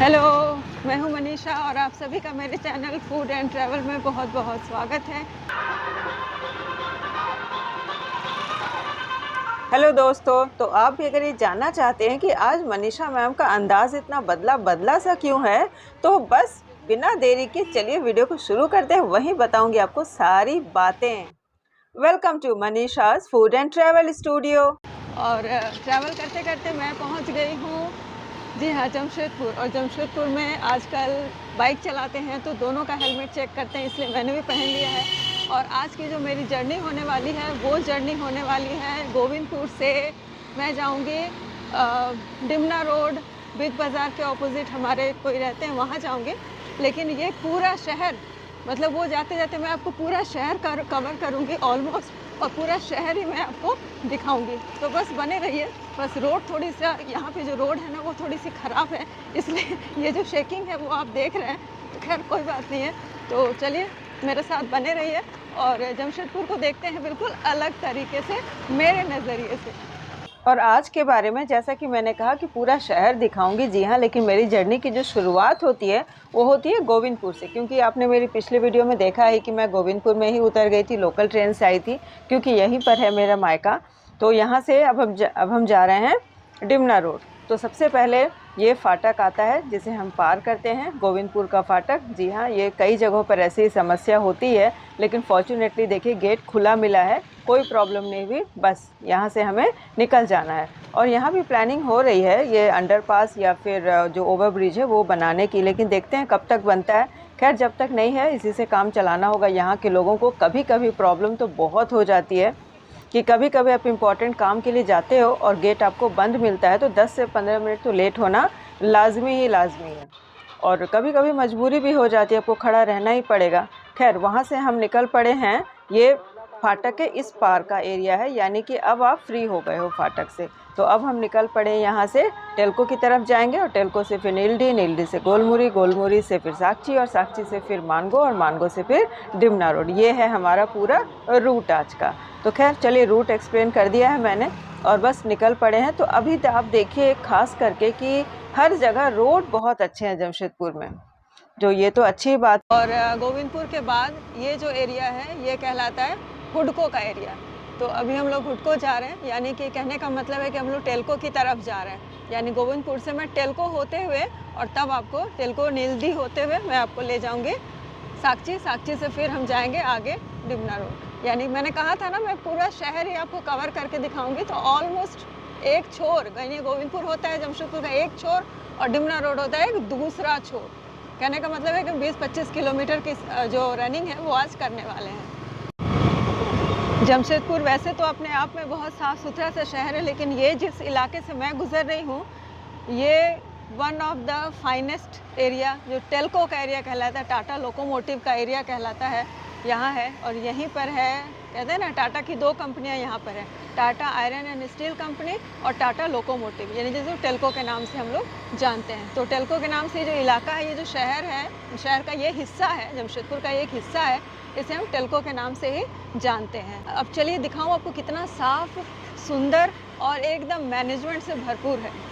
Hello, मैं हूं मनीषा और आप सभी का मेरे चैनल फूड एंड ट्रैवल में बहुत बहुत स्वागत है। हेलो दोस्तों, तो आप भी अगर ये जानना चाहते हैं कि आज मनीषा मैम का अंदाज इतना बदला बदला सा क्यों है, तो बस बिना देरी के चलिए वीडियो को शुरू करते हैं। वहीं बताऊंगी आपको सारी बातें। Welcome to Manisha's food and travel studio. और ट्रैवल करते करते मैं पहुंच गई हूँ, जी हाँ, जमशेदपुर। और जमशेदपुर में आजकल बाइक चलाते हैं तो दोनों का हेलमेट चेक करते हैं, इसलिए मैंने भी पहन लिया है। और आज की जो मेरी जर्नी होने वाली है वो जर्नी होने वाली है गोविंदपुर से। मैं जाऊंगी डिमना रोड, बिग बाज़ार के ऑपोजिट हमारे कोई रहते हैं, वहाँ जाऊंगी। लेकिन ये पूरा शहर, मतलब वो जाते जाते मैं आपको पूरा शहर कवर करूँगी ऑलमोस्ट, और पूरा शहर ही मैं आपको दिखाऊंगी। तो बस बने रहिए। बस रोड थोड़ी सा, यहाँ पे जो रोड है ना वो थोड़ी सी ख़राब है, इसलिए ये जो शेकिंग है वो आप देख रहे हैं। तो खैर कोई बात नहीं है, तो चलिए मेरे साथ बने रहिए और जमशेदपुर को देखते हैं बिल्कुल अलग तरीके से, मेरे नज़रिए से। और आज के बारे में, जैसा कि मैंने कहा कि पूरा शहर दिखाऊंगी, जी हाँ, लेकिन मेरी जर्नी की जो शुरुआत होती है वो होती है गोविंदपुर से। क्योंकि आपने मेरी पिछले वीडियो में देखा है कि मैं गोविंदपुर में ही उतर गई थी, लोकल ट्रेन से आई थी, क्योंकि यहीं पर है मेरा मायका। तो यहाँ से अब हम जा रहे हैं डिमना रोड। तो सबसे पहले ये फाटक आता है जिसे हम पार करते हैं, गोविंदपुर का फाटक। जी हाँ, ये कई जगहों पर ऐसी समस्या होती है, लेकिन फॉर्चुनेटली देखिए गेट खुला मिला है, कोई प्रॉब्लम नहीं हुई। बस यहाँ से हमें निकल जाना है। और यहाँ भी प्लानिंग हो रही है ये अंडरपास या फिर जो ओवरब्रिज है वो बनाने की, लेकिन देखते हैं कब तक बनता है। खैर जब तक नहीं है इसी से काम चलाना होगा। यहाँ के लोगों को कभी कभी प्रॉब्लम तो बहुत हो जाती है कि कभी कभी आप इम्पॉर्टेंट काम के लिए जाते हो और गेट आपको बंद मिलता है, तो 10 से 15 मिनट तो लेट होना लाजमी है। और कभी कभी मजबूरी भी हो जाती है, आपको खड़ा रहना ही पड़ेगा। खैर वहाँ से हम निकल पड़े हैं। ये फाटक के इस पार का एरिया है, यानी कि अब आप फ्री हो गए हो फाटक से। तो अब हम निकल पड़े यहाँ से टेल्को की तरफ जाएंगे, और टेल्को से फिर नीलडी, नीलडी से गोलमुरी, गोलमुरी से फिर साकची, और साकची से फिर मानगो, और मानगो से फिर डिमना रोड। ये है हमारा पूरा रूट आज का। तो खैर चलिए, रूट एक्सप्लेन कर दिया है मैंने और बस निकल पड़े हैं। तो अभी आप देखिए खास करके कि हर जगह रोड बहुत अच्छे हैं जमशेदपुर में, जो ये तो अच्छी बात। और गोविंदपुर के बाद ये जो एरिया है ये कहलाता है हुडको का एरिया। तो अभी हम लोग हुडको जा रहे हैं, यानी कि कहने का मतलब है कि हम लोग टेल्को की तरफ जा रहे हैं। यानी गोविंदपुर से मैं टेल्को होते हुए और तब आपको टेल्को नीलडी होते हुए मैं आपको ले जाऊंगी साकची। साकची से फिर हम जाएंगे आगे डिमना रोड। यानी मैंने कहा था ना, मैं पूरा शहर ही आपको कवर करके दिखाऊंगी। तो ऑलमोस्ट एक छोर, यानी गोविंदपुर होता है जमशेदपुर का एक छोर और डिमना रोड होता है एक दूसरा छोर। कहने का मतलब है कि 20-25 किलोमीटर की जो रनिंग है वो आज करने वाले हैं। जमशेदपुर वैसे तो अपने आप में बहुत साफ़ सुथरा सा शहर है, लेकिन ये जिस इलाके से मैं गुजर रही हूँ ये one of the finest area, जो टेल्को का एरिया कहलाता है, टाटा लोकोमोटिव का एरिया कहलाता है, यहाँ है। और यहीं पर है, कहते हैं ना, टाटा की 2 कंपनियाँ यहाँ पर है, Tata iron and steel company और टाटा लोकोमोटिव, यानी जैसे टेल्को के नाम से हम लोग जानते हैं। तो टेल्को के नाम से जो इलाका है, ये जो शहर है, शहर का ये हिस्सा है, जमशेदपुर का एक हिस्सा है, इसे हम टेल्को के नाम से ही जानते हैं। अब चलिए दिखाऊं आपको कितना साफ, सुंदर और एकदम मैनेजमेंट से भरपूर है।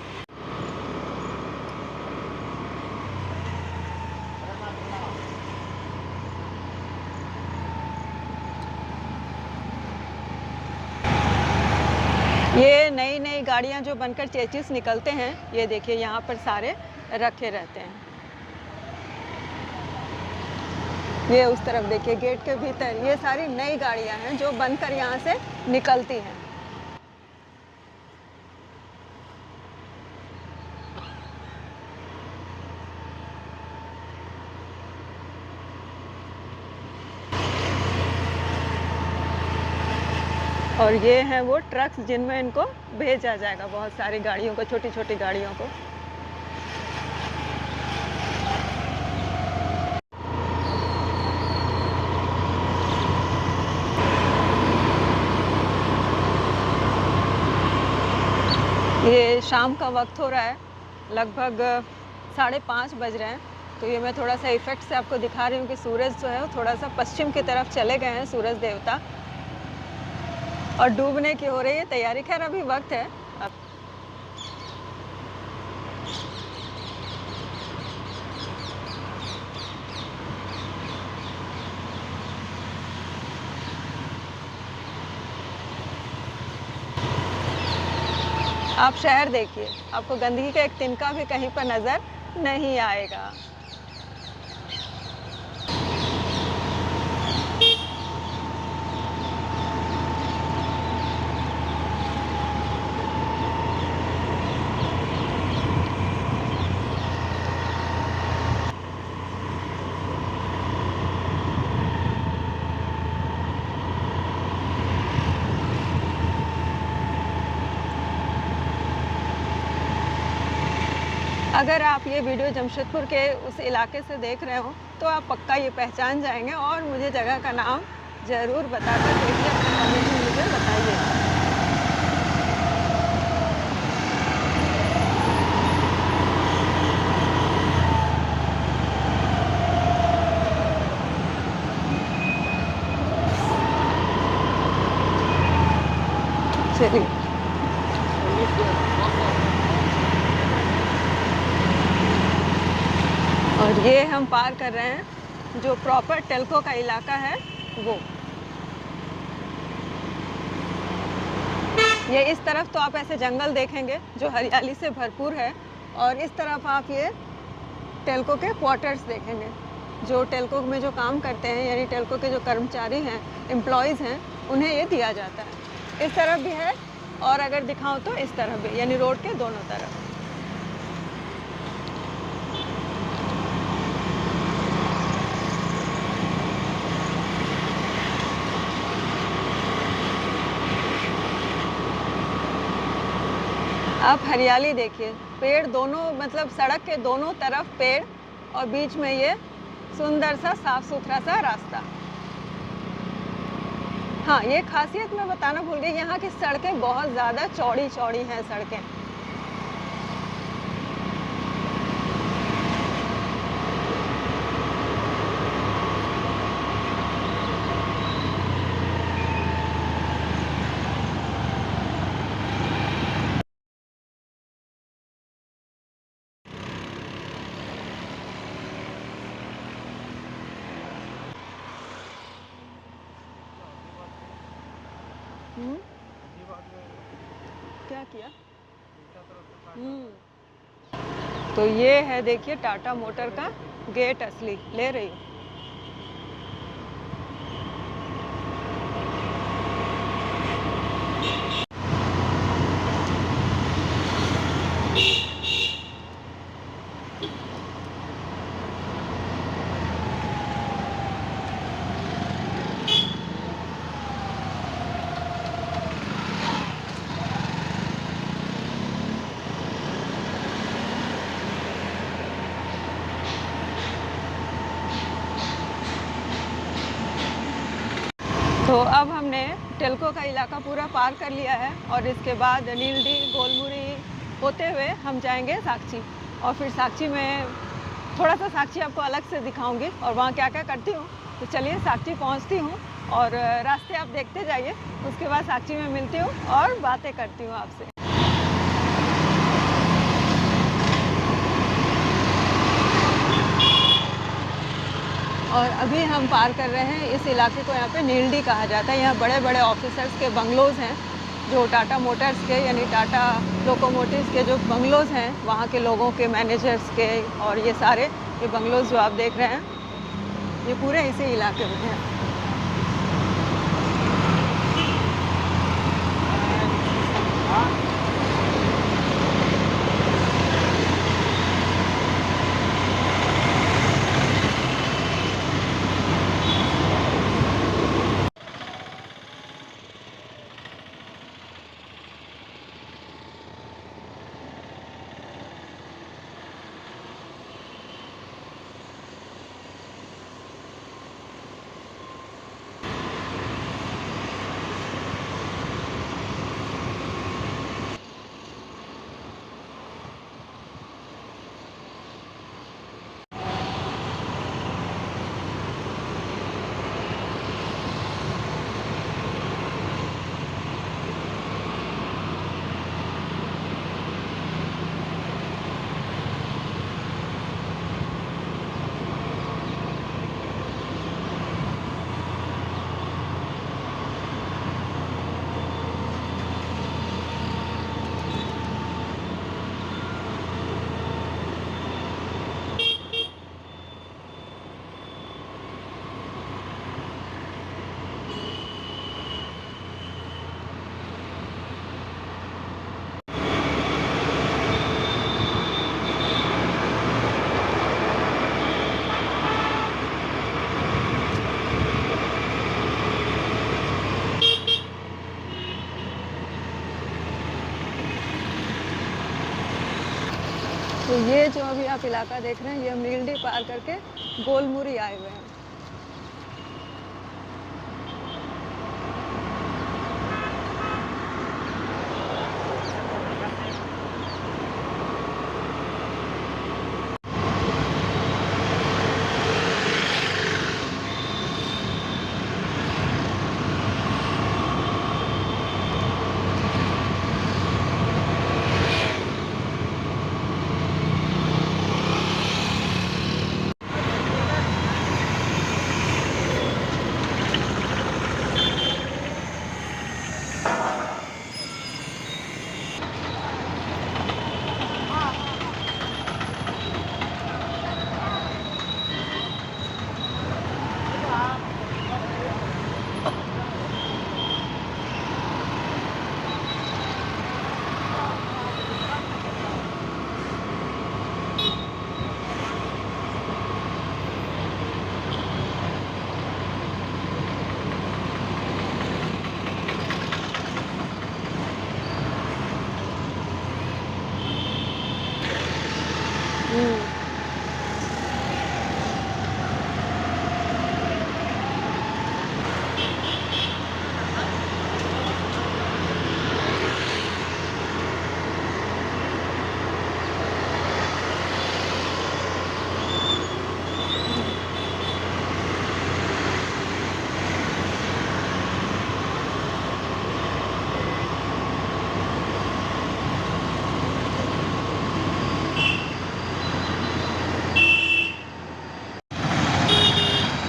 ये नई नई गाड़ियां जो बनकर चेचिस निकलते हैं, ये देखिए यहाँ पर सारे रखे रहते हैं। ये उस तरफ देखिए गेट के भीतर ये सारी नई गाड़ियां हैं जो बनकर यहाँ से निकलती हैं। और ये हैं वो ट्रक्स जिनमें इनको भेजा जाएगा, बहुत सारी गाड़ियों को, छोटी छोटी गाड़ियों को। ये शाम का वक्त हो रहा है, लगभग 5:30 बज रहे हैं। तो ये मैं थोड़ा सा इफेक्ट से आपको दिखा रही हूँ कि सूरज जो है वो थोड़ा सा पश्चिम की तरफ चले गए हैं, सूरज देवता, और डूबने की हो रही है तैयारी। खैर अभी वक्त है। आप शहर देखिए, आपको गंदगी का एक तिनका भी कहीं पर नज़र नहीं आएगा। अगर आप ये वीडियो जमशेदपुर के उस इलाके से देख रहे हो तो आप पक्का ये पहचान जाएंगे और मुझे जगह का नाम ज़रूर बताकर देखिए, अपने कमेंट में मुझे बताइए। चलिए, और ये हम पार कर रहे हैं जो प्रॉपर टेल्को का इलाका है वो। ये इस तरफ तो आप ऐसे जंगल देखेंगे जो हरियाली से भरपूर है, और इस तरफ आप ये टेल्को के क्वार्टर्स देखेंगे जो टेल्को में जो काम करते हैं, यानी टेल्को के जो कर्मचारी हैं, एम्प्लॉयज़ हैं, उन्हें ये दिया जाता है। इस तरफ भी है, और अगर दिखाऊं तो इस तरफ भी, यानी रोड के दोनों तरफ। आप हरियाली देखिए, पेड़ दोनों, मतलब सड़क के दोनों तरफ पेड़, और बीच में ये सुंदर सा साफ सुथरा सा रास्ता। हाँ, ये खासियत मैं बताना भूल गई, यहाँ की सड़कें बहुत ज़्यादा चौड़ी चौड़ी हैं सड़कें। क्या किया? तो ये है, देखिए टाटा मोटर का गेट असली, ले रही हूँ। तो अब हमने टेल्को का इलाका पूरा पार कर लिया है, और इसके बाद नीलडी गोलमुरी होते हुए हम जाएंगे साक्षी, और फिर साक्षी में थोड़ा सा साक्षी आपको अलग से दिखाऊंगी और वहाँ क्या क्या करती हूँ। तो चलिए साक्षी पहुँचती हूँ, और रास्ते आप देखते जाइए, उसके बाद साक्षी में मिलती हूँ और बातें करती हूँ आपसे। और अभी हम पार कर रहे हैं इस इलाके को, यहाँ पे नीलडी कहा जाता है। यहाँ बड़े बड़े ऑफिसर्स के बंगलोज़ हैं, जो टाटा मोटर्स के, यानी टाटा लोकोमोटिव्स के जो बंगलोज़ हैं, वहाँ के लोगों के, मैनेजर्स के, और ये सारे ये बंगलोज़ जो आप देख रहे हैं, ये पूरे इसी इलाके में हैं। ये जो अभी आप इलाका देख रहे हैं, ये मीलडी पार करके गोलमुरी आए हुए हैं।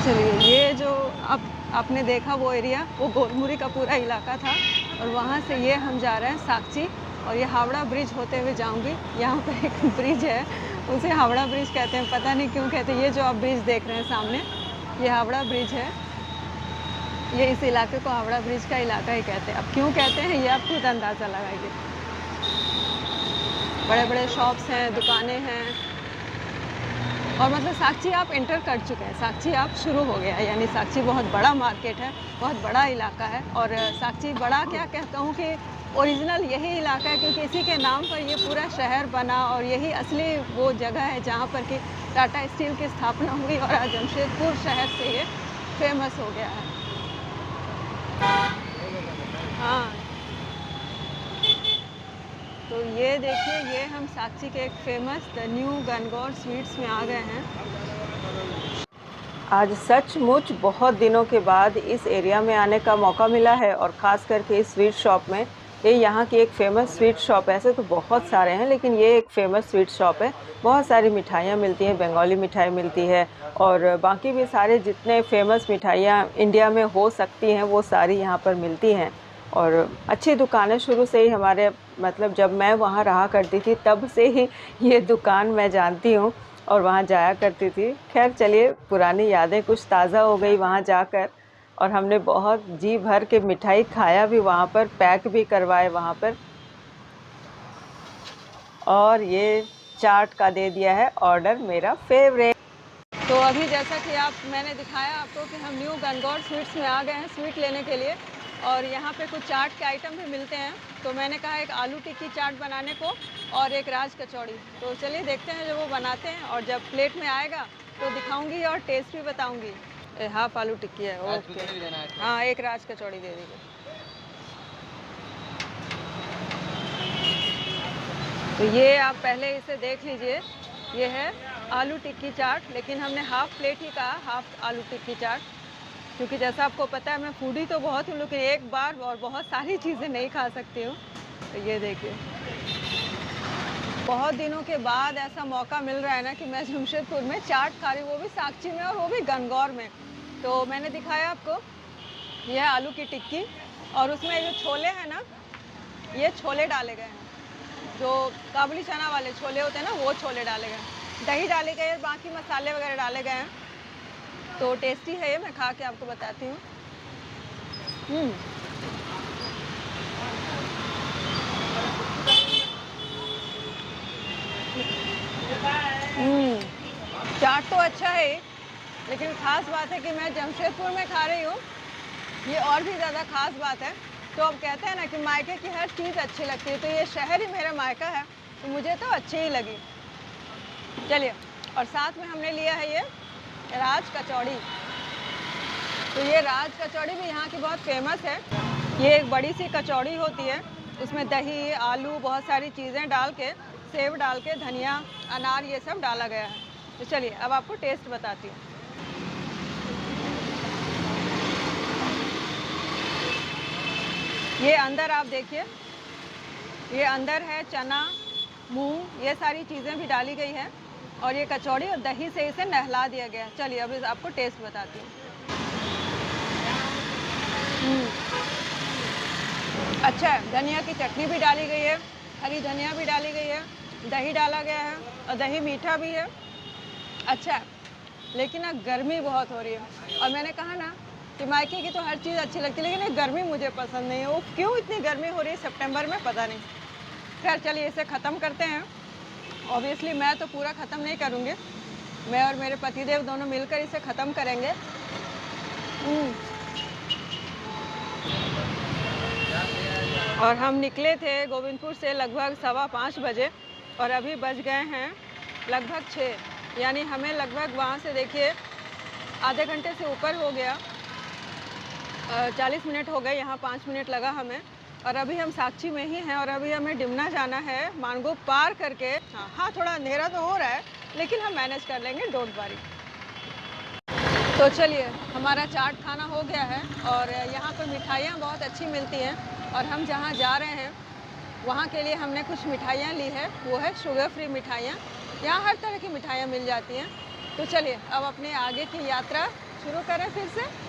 चलिए, ये जो आपने देखा वो एरिया, वो गोलमुरी का पूरा इलाका था। और वहाँ से ये हम जा रहे हैं साकची, और ये हावड़ा ब्रिज होते हुए जाऊंगी। यहाँ पर एक ब्रिज है, उसे हावड़ा ब्रिज कहते हैं, पता नहीं क्यों कहते हैं। ये जो आप ब्रिज देख रहे हैं सामने, ये हावड़ा ब्रिज है। ये इस इलाके को हावड़ा ब्रिज का इलाका ही कहते हैं। अब क्यों कहते हैं ये आप खुद अंदाज़ा लगाइए। बड़े बड़े शॉप्स हैं, दुकानें हैं, और मतलब साकची आप एंटर कर चुके हैं, साकची आप शुरू हो गया है। यानी साकची बहुत बड़ा मार्केट है, बहुत बड़ा इलाका है। और साकची बड़ा क्या कहता हूँ कि ओरिजिनल यही इलाका है, क्योंकि इसी के नाम पर ये पूरा शहर बना, और यही असली वो जगह है जहाँ पर कि टाटा स्टील की स्थापना हुई, और आज जमशेदपुर शहर से ये फेमस हो गया है। हाँ, तो ये देखिए, ये हम साकची के एक famous the new Gangaur sweets में आ गए हैं। आज सचमुच बहुत दिनों के बाद इस एरिया में आने का मौका मिला है, और ख़ास करके इस स्वीट शॉप में। ये यहाँ की एक फ़ेमस स्वीट शॉप है। ऐसे तो बहुत सारे हैं, लेकिन ये एक फ़ेमस स्वीट शॉप है। बहुत सारी मिठाइयाँ मिलती हैं, बंगाली मिठाई मिलती है, और बाकी भी सारे जितने फेमस मिठाइयाँ इंडिया में हो सकती हैं वो सारी यहाँ पर मिलती हैं। और अच्छी दुकानें शुरू से ही हमारे, मतलब जब मैं वहाँ रहा करती थी तब से ही ये दुकान मैं जानती हूँ और वहाँ जाया करती थी। खैर चलिए, पुरानी यादें कुछ ताज़ा हो गई वहाँ जाकर, और हमने बहुत जी भर के मिठाई खाया भी वहाँ पर, पैक भी करवाए वहाँ पर। और ये चाट का दे दिया है ऑर्डर, मेरा फेवरेट। तो अभी जैसा कि मैंने दिखाया आपको कि हम न्यू गनगौर स्वीट्स में आ गए हैं स्वीट लेने के लिए, और यहाँ पे कुछ चाट के आइटम भी मिलते हैं। तो मैंने कहा एक आलू टिक्की चाट बनाने को, और एक राज कचौड़ी। तो चलिए देखते हैं जो वो बनाते हैं, और जब प्लेट में आएगा तो दिखाऊंगी और टेस्ट भी बताऊंगी। हाफ आलू टिक्की है, ओके। हाँ, एक राज कचौड़ी दे दीजिए। तो ये आप पहले इसे देख लीजिए, ये है आलू टिक्की चाट, लेकिन हमने हाफ प्लेट ही कहा, हाफ आलू टिक्की चाट, क्योंकि जैसा आपको पता है मैं फूडी तो बहुत हूँ, लेकिन एक बार और बहुत सारी चीज़ें नहीं खा सकती हूँ। तो ये देखिए, बहुत दिनों के बाद ऐसा मौका मिल रहा है ना कि मैं जमशेदपुर में चाट खा रही हूँ, वो भी साकची में, और वो भी गनगौर में। तो मैंने दिखाया आपको, यह है आलू की टिक्की, और उसमें जो छोले हैं ना, ये छोले डाले गए हैं, जो काबुली चना वाले छोले होते हैं ना, वो छोले डाले गए हैं। दही डाले गए, बाकी मसाले वगैरह डाले गए हैं। तो टेस्टी है ये, मैं खा के आपको बताती हूँ। चाट तो अच्छा है, लेकिन ख़ास बात है कि मैं जमशेदपुर में खा रही हूँ, ये और भी ज़्यादा ख़ास बात है। तो अब कहते हैं ना कि मायके की हर चीज़ अच्छी लगती है, तो ये शहर ही मेरा मायका है, तो मुझे तो अच्छी ही लगी। चलिए, और साथ में हमने लिया है ये राज कचौड़ी। तो ये राज कचौड़ी भी यहाँ की बहुत फेमस है। ये एक बड़ी सी कचौड़ी होती है, उसमें दही, आलू, बहुत सारी चीज़ें डाल के, सेव डाल के, धनिया, अनार, ये सब डाला गया है। तो चलिए अब आपको टेस्ट बताती हूँ। ये अंदर आप देखिए, ये अंदर है चना, मूंग, ये सारी चीज़ें भी डाली गई है और ये कचौड़ी और दही से इसे नहला दिया गया है। चलिए अब आपको टेस्ट बताती हूँ। अच्छा है, धनिया की चटनी भी डाली गई है, हरी धनिया भी डाली गई है, दही डाला गया है और दही मीठा भी है। अच्छा है, लेकिन ना गर्मी बहुत हो रही है और मैंने कहा ना कि मायके की तो हर चीज़ अच्छी लगती है, लेकिन ये गर्मी मुझे पसंद नहीं है। वो क्यों इतनी गर्मी हो रही है सितंबर में, पता नहीं। खैर चलिए इसे ख़त्म करते हैं। ऑब्वियसली मैं तो पूरा ख़त्म नहीं करूँगी, मैं और मेरे पतिदेव दोनों मिलकर इसे ख़त्म करेंगे। और हम निकले थे गोविंदपुर से लगभग 5:15 बजे और अभी बज गए हैं लगभग 6, यानी हमें लगभग वहाँ से देखिए आधे घंटे से ऊपर हो गया। 40 मिनट हो गए, यहाँ 5 मिनट लगा हमें। और अभी हम साक्षी में ही हैं और अभी हमें डिमना जाना है, मानगो पार करके। हाँ थोड़ा अंधेरा तो हो रहा है, लेकिन हम मैनेज कर लेंगे, डोंट वरी। तो चलिए, हमारा चाट खाना हो गया है और यहाँ पर मिठाइयाँ बहुत अच्छी मिलती हैं और हम जहाँ जा रहे हैं वहाँ के लिए हमने कुछ मिठाइयाँ ली है, वो है शुगर फ्री मिठाइयाँ। यहाँ हर तरह की मिठाइयाँ मिल जाती हैं। तो चलिए अब अपने आगे की यात्रा शुरू करें फिर से।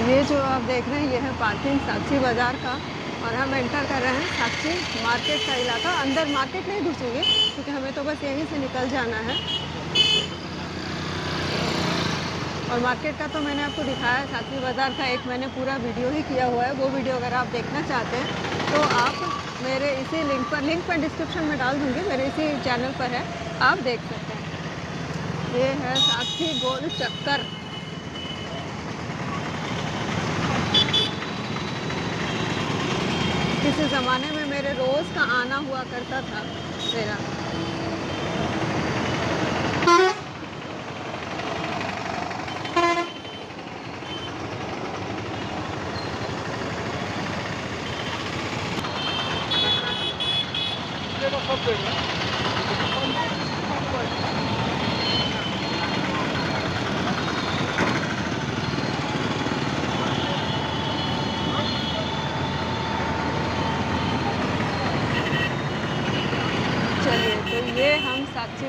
ये जो आप देख रहे हैं ये है पार्किंग साक्षी बाज़ार का और हम एंटर कर रहे हैं साक्षी मार्केट का इलाका। अंदर मार्केट नहीं घुसेंगे क्योंकि हमें तो बस यहीं से निकल जाना है। और मार्केट का तो मैंने आपको दिखाया है, साक्षी बाज़ार का एक मैंने पूरा वीडियो ही किया हुआ है। वो वीडियो अगर आप देखना चाहते हैं तो आप मेरे इसी लिंक पर डिस्क्रिप्शन में डाल दूँगी, मेरे इसी चैनल पर है, आप देख सकते हैं। ये है साक्षी गोल चक्कर। किसी ज़माने में मेरे रोज़ का आना हुआ करता था मेरा। ये हम साक्षी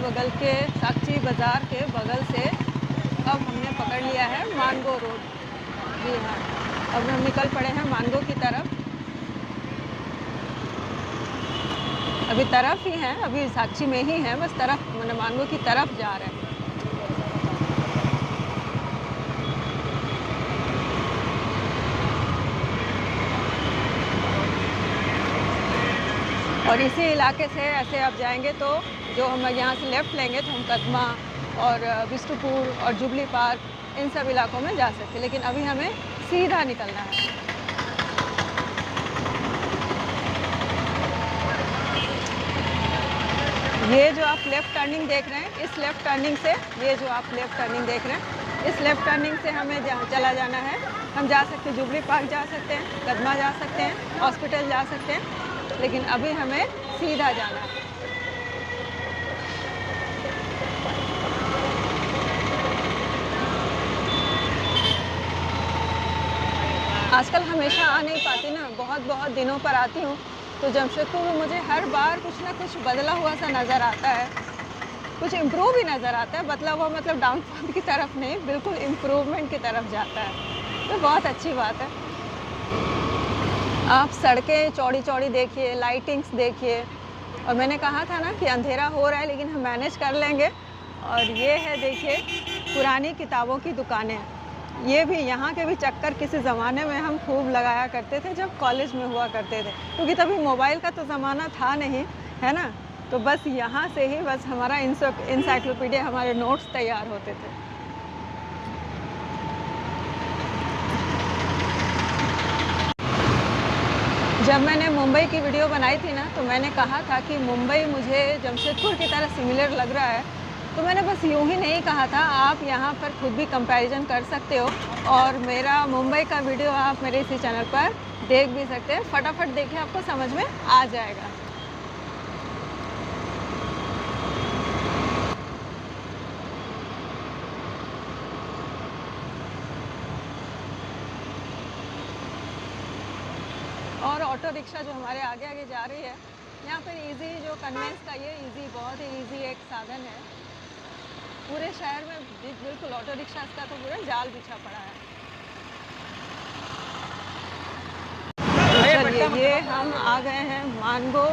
बाज़ार के बगल से अब हमने पकड़ लिया है मानगो रोड। जी हाँ, अब हम निकल पड़े हैं मानगो की तरफ। अभी तरफ ही हैं, अभी साक्षी में ही हैं, बस तरफ मतलब मानगो की तरफ जा रहे हैं। और इसी इलाके से ऐसे आप जाएंगे तो जो हम यहाँ से लेफ़्ट लेंगे तो हम कदमा और बिष्टुपुर और जुबली पार्क इन सब इलाकों में जा सकते हैं, लेकिन अभी हमें सीधा निकलना है। ये जो आप लेफ़्ट टर्निंग देख रहे हैं, इस लेफ़्ट टर्निंग से, ये जो आप लेफ़्ट टर्निंग देख रहे हैं, इस लेफ़्ट टर्निंग से हमें चला जाना है। हम जा सकते हैं, जुबली पार्क जा सकते हैं, कदमा जा सकते हैं, हॉस्पिटल जा सकते हैं, लेकिन अभी हमें सीधा जाना है। आजकल हमेशा आ नहीं पाती ना, बहुत दिनों पर आती हूँ, तो जमशेदपुर में मुझे हर बार कुछ ना कुछ बदला हुआ सा नज़र आता है, कुछ इम्प्रूव ही नज़र आता है। बदला हुआ मतलब डाउनफॉल की तरफ नहीं, बिल्कुल इम्प्रूवमेंट की तरफ जाता है, तो बहुत अच्छी बात है। आप सड़कें चौड़ी देखिए, लाइटिंग्स देखिए, और मैंने कहा था ना कि अंधेरा हो रहा है लेकिन हम मैनेज कर लेंगे। और ये है देखिए पुरानी किताबों की दुकानें। ये भी, यहाँ के भी चक्कर किसी ज़माने में हम खूब लगाया करते थे जब कॉलेज में हुआ करते थे, क्योंकि तभी मोबाइल का तो ज़माना था नहीं, है ना। तो बस यहाँ से ही बस हमारा इंसाइक्लोपीडिया, हमारे नोट्स तैयार होते थे। जब मैंने मुंबई की वीडियो बनाई थी ना, तो मैंने कहा था कि मुंबई मुझे जमशेदपुर की तरह सिमिलर लग रहा है। तो मैंने बस यूँ ही नहीं कहा था, आप यहाँ पर खुद भी कंपैरिजन कर सकते हो, और मेरा मुंबई का वीडियो आप मेरे इसी चैनल पर देख भी सकते हैं। फटाफट देखिए, आपको समझ में आ जाएगा। और ऑटो रिक्शा जो हमारे आगे जा रही है, यहाँ पर इजी जो कन्वेंस का, ये इजी, बहुत ही इजी एक साधन है। पूरे शहर में बिल्कुल ऑटो रिक्शा का तो पूरा जाल बिछा पड़ा है। तो चलिए, ये हम आ गए हैं मानगो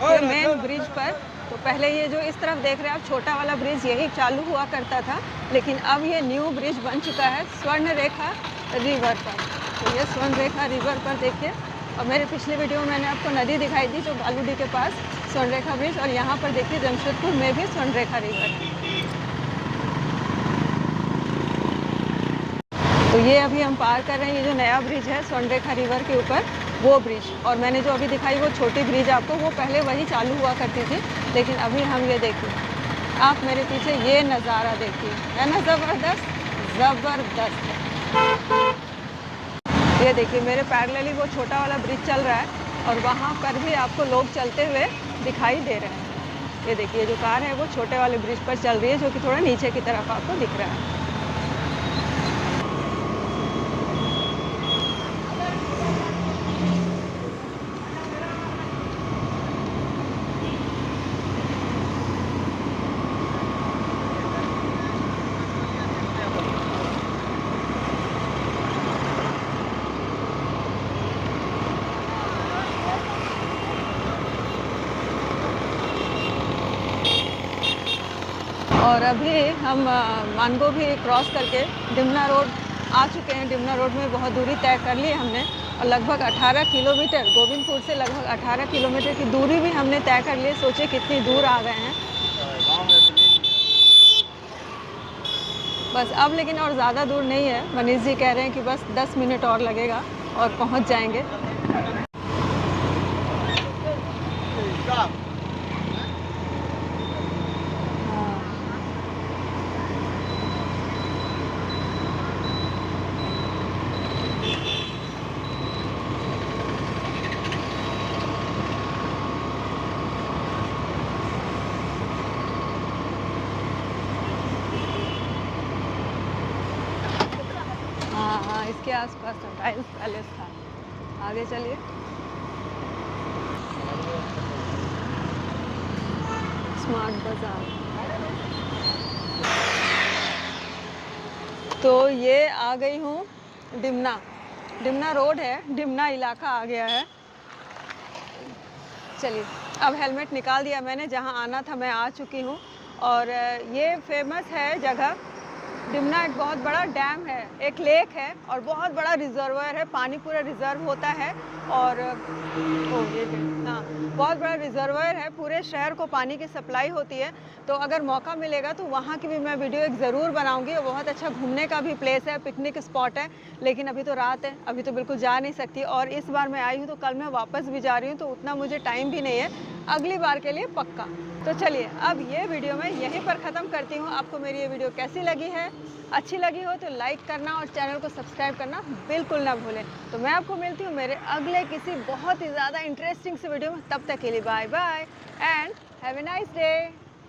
के मेन ब्रिज पर। तो पहले ये जो इस तरफ देख रहे हैं आप, छोटा वाला ब्रिज यही चालू हुआ करता था, लेकिन अब ये न्यू ब्रिज बन चुका है स्वर्ण रेखा रिवर पर। तो ये स्वर्ण रेखा रिवर पर देखिए, और मेरे पिछले वीडियो में मैंने आपको नदी दिखाई थी जो बालूडी के पास, स्वर्ण रेखा ब्रिज, और यहाँ पर देखिए जमशेदपुर में भी स्वर्ण रेखा रिवर है। तो ये अभी हम पार कर रहे हैं, ये जो नया ब्रिज है स्वर्ण रेखा रिवर के ऊपर, वो ब्रिज। और मैंने जो अभी दिखाई वो छोटी ब्रिज आपको, वो पहले वही चालू हुआ करती थी, लेकिन अभी हम ये देखिए, आप मेरे पीछे ये नज़ारा देखिए, है ना ज़बरदस्त, ज़बरदस्त है। ये देखिए मेरे पैरेलली वो छोटा वाला ब्रिज चल रहा है, और वहाँ पर भी आपको लोग चलते हुए दिखाई दे रहे हैं। ये देखिए जो कार है वो छोटे वाले ब्रिज पर चल रही है, जो कि थोड़ा नीचे की तरफ आपको दिख रहा है। और अभी हम मानगो भी क्रॉस करके डिमना रोड आ चुके हैं। डिमना रोड में बहुत दूरी तय कर ली हमने, और लगभग 18 किलोमीटर, गोविंदपुर से लगभग 18 किलोमीटर की दूरी भी हमने तय कर ली। सोचिए कितनी दूर आ गए हैं। बस अब लेकिन और ज़्यादा दूर नहीं है, मनीष जी कह रहे हैं कि बस 10 मिनट और लगेगा और पहुंच जाएंगे। हाँ, इसके आसपास तो टाइल्स पैलेस था। आगे चलिए। स्मार्ट बाजार। तो ये आ गई हूँ डिमना। डिमना रोड है, डिमना इलाका आ गया है। चलिए, अब हेलमेट निकाल दिया मैंने, जहाँ आना था मैं आ चुकी हूँ। और ये फेमस है जगह। डिमना एक बहुत बड़ा डैम है, एक लेक है, और बहुत बड़ा रिजर्वायर है, पानी पूरा रिजर्व होता है। और हाँ, बहुत बड़ा रिजर्वायर है, पूरे शहर को पानी की सप्लाई होती है। तो अगर मौका मिलेगा तो वहाँ की भी मैं वीडियो एक ज़रूर बनाऊंगी। और बहुत अच्छा घूमने का भी प्लेस है, पिकनिक स्पॉट है। लेकिन अभी तो रात है, अभी तो बिल्कुल जा नहीं सकती। और इस बार मैं आई हूँ तो कल मैं वापस भी जा रही हूँ, तो उतना मुझे टाइम भी नहीं है। अगली बार के लिए पक्का। तो चलिए अब ये वीडियो मैं यहीं पर ख़त्म करती हूँ। आपको मेरी ये वीडियो कैसी लगी है? अच्छी लगी हो तो लाइक करना और चैनल को सब्सक्राइब करना बिल्कुल ना भूलें। तो मैं आपको मिलती हूँ मेरे अगले किसी बहुत ही ज़्यादा इंटरेस्टिंग से वीडियो में। तब तक के लिए bye bye and have a nice day.